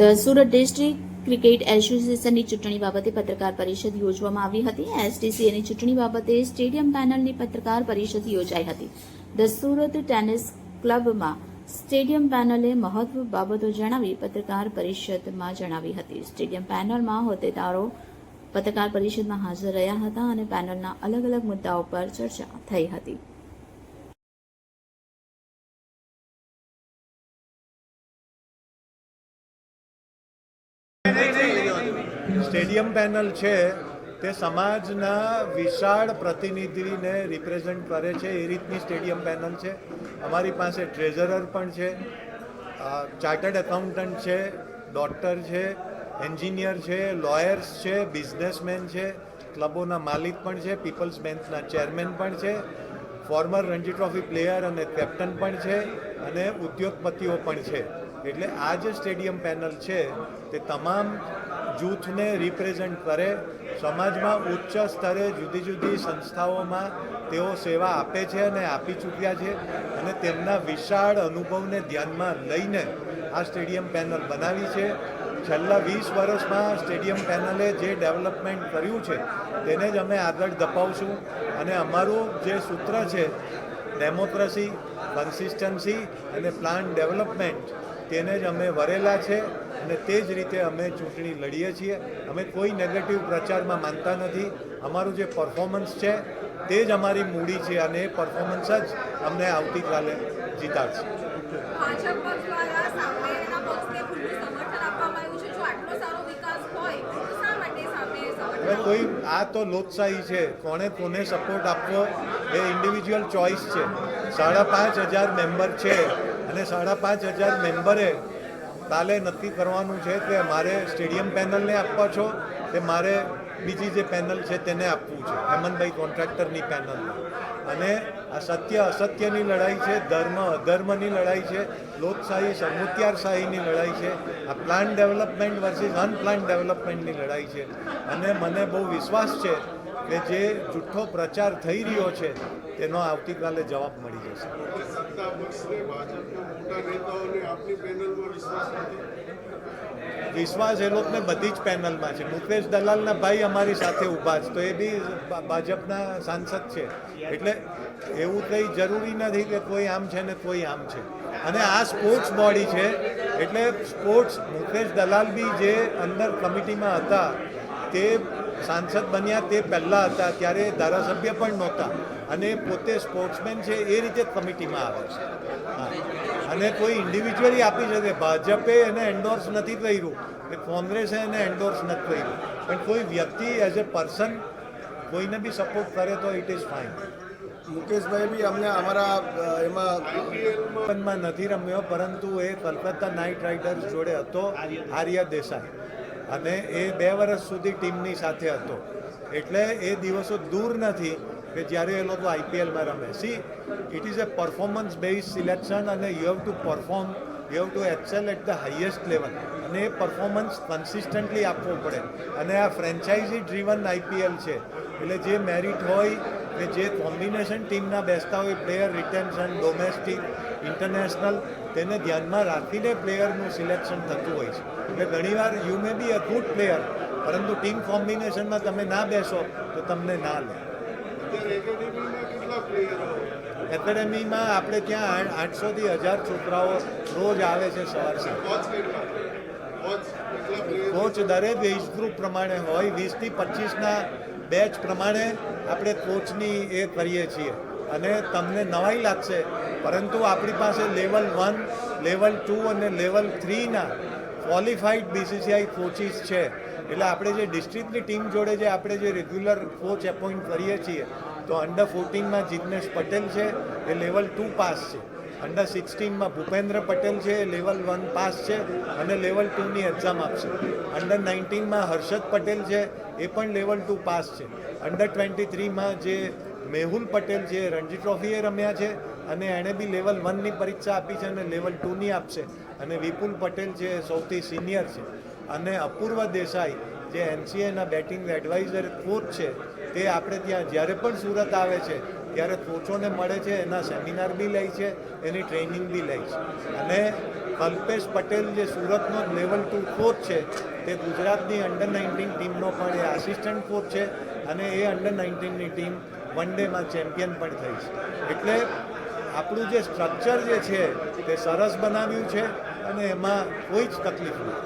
The Surat district cricket એસોસિએશનની ચૂંટણી બાબતે પત્રકાર પરિષદ યોજવામાં આવી હતી. એસડીસીએની ચૂંટણી બાબતે સ્ટેડિયમ પેનલની પત્રકાર પરિષદ યોજાઈ હતી. ધ સુરત ટેનિસ ક્લબમાં સ્ટેડિયમ પેનલે મહત્વ બાબતો જણાવી પત્રકાર પરિષદમાં જણાવી હતી. સ્ટેડિયમ પેનલમાં હોદ્દેદારો પત્રકાર પરિષદમાં હાજર રહ્યા હતા અને પેનલના અલગ અલગ મુદ્દાઓ પર ચર્ચા થઈ હતી. સ્ટેડિયમ પેનલ છે તે સમાજના વિશાળ પ્રતિનિધિને રિપ્રેઝેન્ટ કરે છે એ રીતની સ્ટેડિયમ પેનલ છે. અમારી પાસે ટ્રેઝરર પણ છે, ચાર્ટર્ડ એકાઉન્ટન્ટ છે, ડોક્ટર છે, એન્જિનિયર છે, લોયર્સ છે, બિઝનેસમેન છે, ક્લબોના માલિક પણ છે, પીપલ્સ બેન્ચના ચેરમેન પણ છે, ફોર્મર રણજી ટ્રોફી પ્લેયર અને કેપ્ટન પણ છે અને ઉદ્યોગપતિઓ પણ છે. એટલે આ જે સ્ટેડિયમ પેનલ છે તે તમામ જૂથને રિપ્રેઝેન્ટ કરે. સમાજમાં ઉચ્ચ સ્તરે જુદી જુદી સંસ્થાઓમાં તેઓ સેવા આપે છે અને આપી ચૂક્યા છે અને તેમના વિશાળ અનુભવને ધ્યાનમાં લઈને આ સ્ટેડિયમ પેનલ બનાવી છે. છેલ્લા 20 વર્ષમાં સ્ટેડિયમ પેનલે જે ડેવલપમેન્ટ કર્યું છે તેને જ અમે આગળ ધપાવશું અને અમારું જે સૂત્ર છે ડેમોક્રેસી, કન્સિસ્ટન્સી અને પ્લાન ડેવલપમેન્ટ તેને જ અમે વરેલા છે અને તે જ રીતે અમે ચૂંટણી લડીએ છીએ. અમે કોઈ નેગેટિવ પ્રચારમાં માનતા નથી. અમારું જે પરફોર્મન્સ છે તે જ અમારી મૂડી છે અને એ પરફોર્મન્સ જ અમને આવતીકાલે જીતાડશે. હવે કોઈ આ તો લોકશાહી છે, કોને સપોર્ટ આપવો એ ઇન્ડિવિજ્યુઅલ ચોઇસ છે. 5,500 મેમ્બર છે અને 5,500 મેમ્બરે કાલે નક્કી કરવાનું છે કે મારે સ્ટેડિયમ પેનલને આપવા છો કે મારે બીજી જે પેનલ છે તેને આપવું છે, હેમંતભાઈ કોન્ટ્રાક્ટરની પેનલને. અને આ સત્ય અસત્યની લડાઈ છે, ધર્મ અધર્મની લડાઈ છે, લોકશાહી સમુત્યારશાહીની લડાઈ છે, આ પ્લાન ડેવલપમેન્ટ વર્સિસ અનપ્લાન ડેવલપમેન્ટની લડાઈ છે. અને મને બહુ વિશ્વાસ છે કે જે જૂઠ્ઠો પ્રચાર થઈ રહ્યો છે તેનો આવતીકાલે જવાબ મળી જશે. વિશ્વાસ એ લોકોને બધી જ પેનલમાં છે. મુકેશ દલાલના ભાઈ અમારી સાથે ઊભા છે તો એ બી ભાજપના સાંસદ છે. એટલે એવું કંઈ જરૂરી નથી કે કોઈ આમ છે ને કોઈ આમ છે. અને આ સ્પોર્ટ્સ બોડી છે એટલે સ્પોર્ટ્સ મુકેશ દલાલ બી જે અંદર કમિટીમાં હતા તે સાંસદ બન્યા તે પહેલાં હતા ત્યારે ધારાસભ્ય પણ નહોતા અને પોતે સ્પોર્ટ્સમેન છે એ રીતે કમિટીમાં આવે છે. અને કોઈ ઇન્ડિવિજ્યુઅલી આપી શકે. ભાજપે એને એન્ડોર્સ નથી કર્યું કે કોંગ્રેસે એને એન્ડોર્સ નથી કર્યું, પણ કોઈ વ્યક્તિ એઝ એ પર્સન કોઈને બી સપોર્ટ કરે તો ઇટ ઇઝ ફાઇન. મુકેશભાઈ બી અમને અમારા એમાં નથી રમ્યો પરંતુ એ કલકત્તા નાઇટ રાઇડર્સ જોડે હતો, આર્યા દેસાઈ, અને એ 2 વર્ષ સુધી ટીમની સાથે હતો. એટલે એ દિવસો દૂર નથી કે જ્યારે એ લોકો આઈપીએલમાં રમે. See it is a performance base selection અને you have to perform, you have to excel at the highest level અને એ પરફોર્મન્સ કન્સિસ્ટન્ટલી આપવું પડે. અને આ ફ્રેન્ચાઇઝી ડ્રીવન આઈપીએલ છે એટલે જે મેરિટ હોય કે જે કોમ્બિનેશન ટીમના બેસતા હોય, પ્લેયર રિટેન્શન, ડોમેસ્ટિક, ઇન્ટરનેશનલ, તેને ધ્યાનમાં રાખીને પ્લેયરનું સિલેક્શન થતું હોય છે. એટલે ઘણીવાર you may be a good player પરંતુ ટીમ કોમ્બિનેશનમાં તમે ના બેસો તો તમને ના લે. એકેડેમીમાં આપણે ત્યાં 800 થી 1000 છોકરાઓ રોજ આવે છે સવાર સાંજ. કોચ દરેક એજ ગ્રુપ પ્રમાણે હોય, 20 થી 25ના બેચ પ્રમાણે આપણે કોચની એ કરીએ છીએ. અને તમને નવાઈ લાગશે પરંતુ આપણી પાસે લેવલ 1, લેવલ 2 અને લેવલ 3ના ક્વોલિફાઈડ બીસીસીઆઈ કોચિસ છે. એટલે આપણે જે ડિસ્ટ્રિક્ટની ટીમ જોડે જે આપણે જે રેગ્યુલર કોચ એપોઇન્ટ કરીએ છીએ તો અંડર 14માં જિગ્નેશ પટેલ છે એ લેવલ 2 પાસ છે, અંડર 16માં ભૂપેન્દ્ર પટેલ છે એ લેવલ 1 પાસ છે અને લેવલ 2ની એક્ઝામ આપશે. અંડર 19માં હર્ષદ પટેલ છે એ પણ લેવલ 2 પાસ છે. અંડર 23માં જે મેહુલ પટેલ છે રણજી ટ્રોફીએ રમ્યા છે અને એણે બી લેવલ 1ની પરીક્ષા આપી છે અને લેવલ 2ની આપશે. અને વિપુલ પટેલ છે સૌથી સિનિયર છે. અને અપૂર્વ દેસાઈ જે એનસીએના બેટિંગ એડવાઇઝર કોચ છે તે આપણે ત્યાં જ્યારે પણ સુરત આવે છે ત્યારે કોચોને મળે છે, એના સેમિનાર બી લે છે, એની ટ્રેનિંગ બી લે છે. અને કલ્પેશ પટેલ જે સુરતનો લેવલ 2 કોચ છે તે ગુજરાતની અંડર 19 ટીમનો પણ એ આસિસ્ટન્ટ કોચ છે અને એ અંડર 19ની ટીમ વન ડેમાં ચેમ્પિયન પણ થઈ છે. એટલે આપણું જે સ્ટ્રક્ચર જે છે તે સરસ બનાવ્યું છે અને એમાં કોઈ જ તકલીફ નથી.